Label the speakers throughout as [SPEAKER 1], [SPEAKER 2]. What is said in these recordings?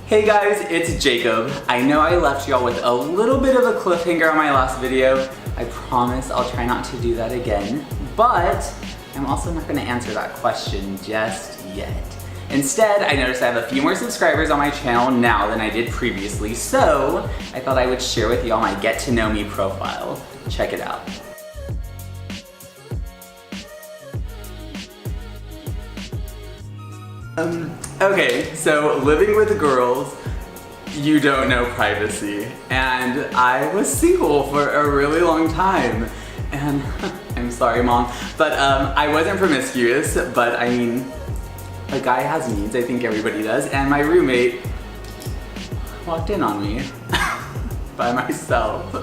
[SPEAKER 1] Hey guys, it's Jacob. I know I left y'all with a little bit of a cliffhanger on my last video. I promise I'll try not to do that again, but I'm also not gonna answer that question just yet. Instead, I noticed I have a few more subscribers on my channel now than I did previously, so I thought I would share with y'all my get to know me profile. Check it out. Okay, so living with girls, you don't know privacy. And I was single for a really long time. And I'm sorry, Mom, but I wasn't promiscuous, but I mean, a guy has needs, I think everybody does, and my roommate walked in on me by myself.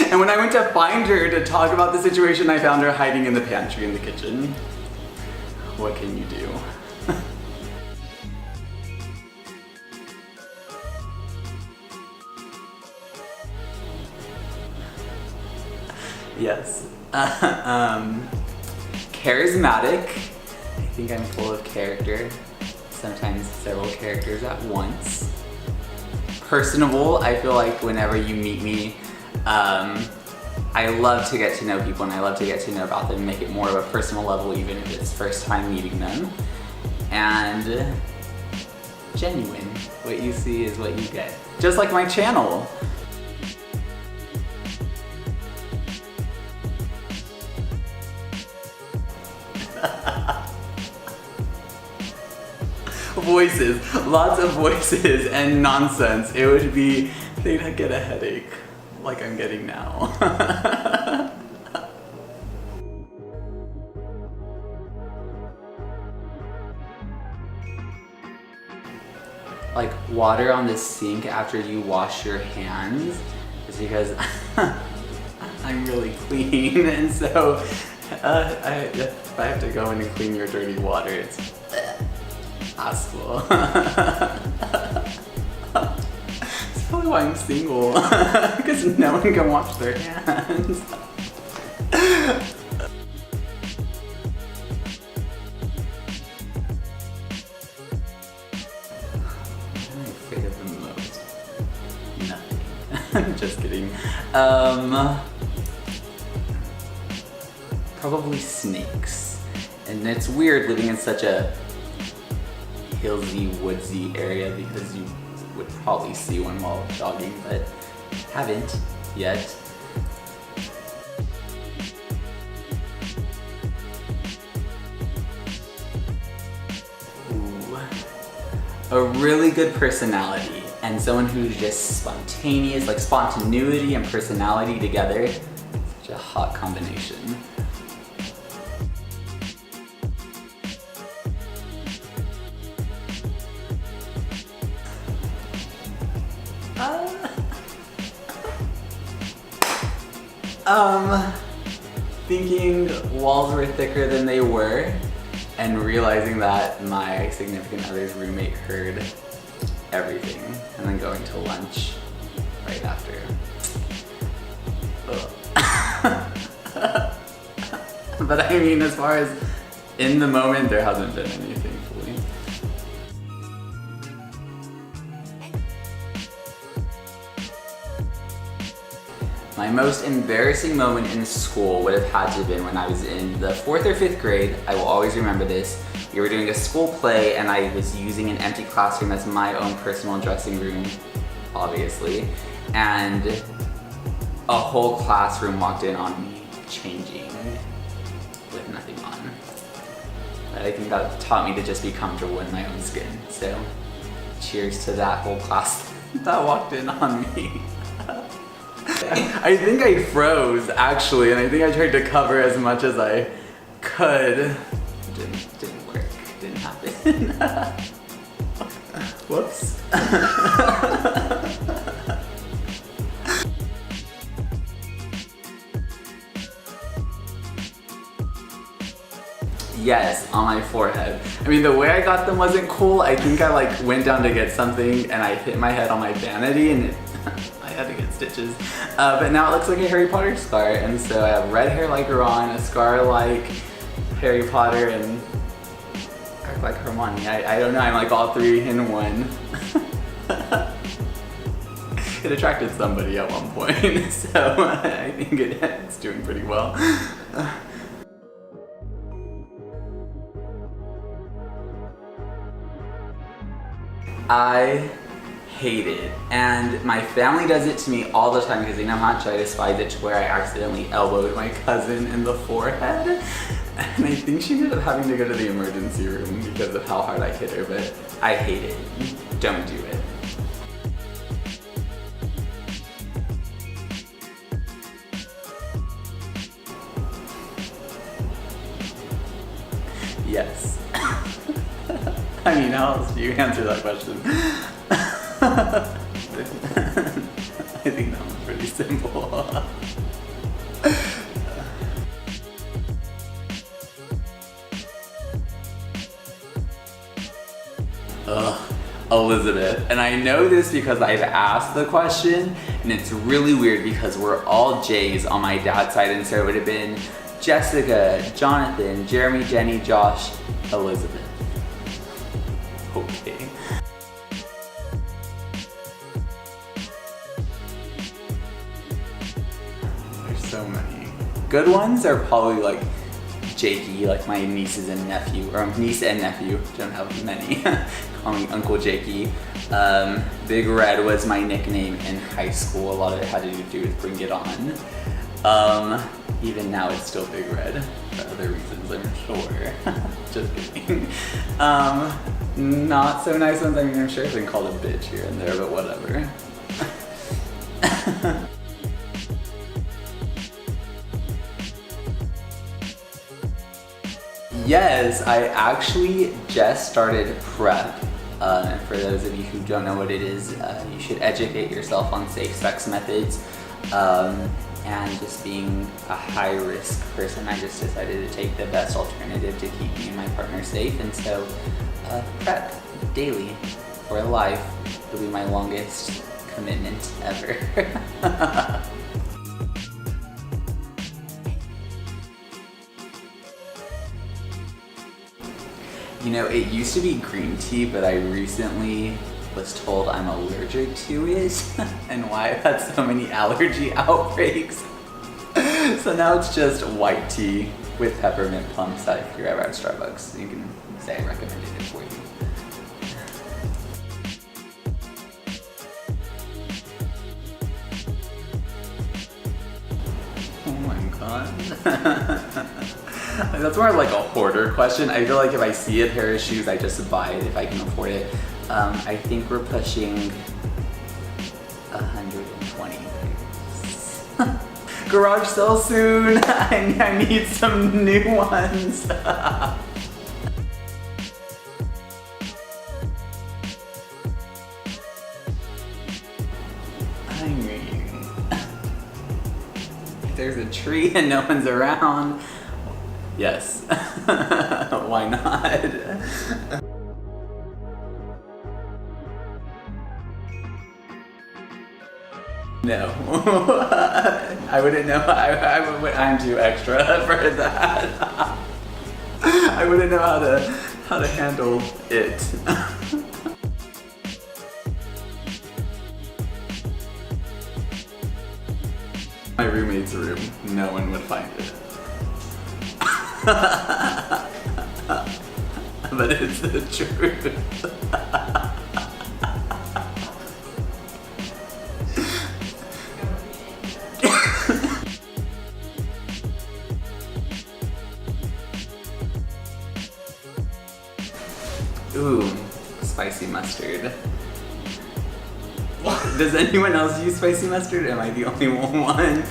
[SPEAKER 1] And when I went to find her to talk about the situation, I found her hiding in the pantry in the kitchen. What can you do? Yes. Charismatic. I think I'm full of character. Sometimes several characters at once. Personable. I feel like whenever you meet me, I love to get to know people and I love to get to know about them and make it more of a personal level even if it's first time meeting them. And genuine. What you see is what you get. Just like my channel. Voices, lots of voices and nonsense. It would be, they'd get a headache like I'm getting now. Like water on the sink after you wash your hands is because I'm really clean, and so if I have to go in and clean your dirty water, it's possible. That's probably why I'm single, because no one can wash their hands. What am I afraid of the most? Nothing. Just kidding. Probably snakes. And it's weird living in such a hillsy, woodsy area because you would probably see one while jogging, but haven't yet. Ooh. A really good personality and someone who's just spontaneous, like spontaneity and personality together. Such a hot combination. Thinking walls were thicker than they were and realizing that my significant other's roommate heard everything and then going to lunch right after. But I mean, as far as in the moment, there hasn't been anything fully. My most embarrassing moment in school would have had to have been when I was in the 4th or 5th grade. I will always remember this. We were doing a school play and I was using an empty classroom as my own personal dressing room, obviously. And a whole classroom walked in on me changing with nothing on. But I think that taught me to just be comfortable in my own skin. So cheers to that whole class that walked in on me. I think I froze actually, and I think I tried to cover as much as I could. Didn't work, didn't happen. Whoops. Yes, on my forehead. I mean, the way I got them wasn't cool. I think I like went down to get something and I hit my head on my vanity and it I had to get stitches. But now it looks like a Harry Potter scar, and so I have red hair like Ron, a scar like Harry Potter, and act like Hermione. I don't know, I'm like all three in one. it attracted somebody at one point, so I think it's doing pretty well. I hate it, and my family does it to me all the time because they know how much I despise it, to where I accidentally elbowed my cousin in the forehead, and I think she ended up having to go to the emergency room because of how hard I hit her, but I hate it. Don't do it. Yes. I mean, how else do you answer that question? I think that one's pretty simple. Ugh, Elizabeth. And I know this because I've asked the question, and it's really weird because we're all J's on my dad's side, and so it would have been Jessica, Jonathan, Jeremy, Jenny, Josh, Elizabeth. Okay. There's so many. Good ones are probably like Jakey, like my nieces and nephew, or niece and nephew, don't have many. Call me Uncle Jakey. Big Red was my nickname in high school. A lot of it had to do with Bring It On. Even now it's still Big Red, for other reasons, I'm sure. Just kidding. Not so nice ones, I mean, I'm sure I've been called a bitch here and there, but whatever. Yes, I actually just started prep. And for those of you who don't know what it is, you should educate yourself on safe sex methods. And just being a high-risk person, I just decided to take the best alternative to keep me and my partner safe, and so prep daily for life will be my longest commitment ever. You know, it used to be green tea, but I recently was told I'm allergic to it and why I've had so many allergy outbreaks. So now it's just white tea with peppermint plums that if you're ever at Starbucks, you can say I recommended it for you. Oh my god. That's more like a hoarder question. I feel like if I see a pair of shoes, I just buy it if I can afford it. I think we're pushing 120. Garage sale soon. I need some new ones. I mean, if there's a tree and no one's around, yes. Why not? No. I wouldn't know. I'm too extra for that. I wouldn't know how to handle it. My roommate's room, no one would find it. But it's the truth. Ooh, spicy mustard. Does anyone else use spicy mustard? Am I the only one?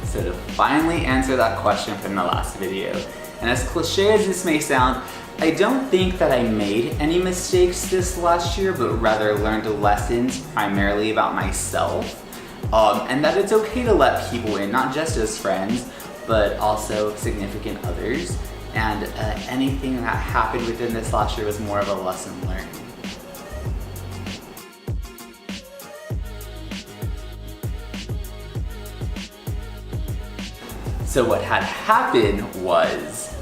[SPEAKER 1] So to finally answer that question from the last video, and as cliche as this may sound, I don't think that I made any mistakes this last year, but rather learned lessons primarily about myself. And that it's okay to let people in, not just as friends, but also significant others. And anything that happened within this last year was more of a lesson learned. So what had happened was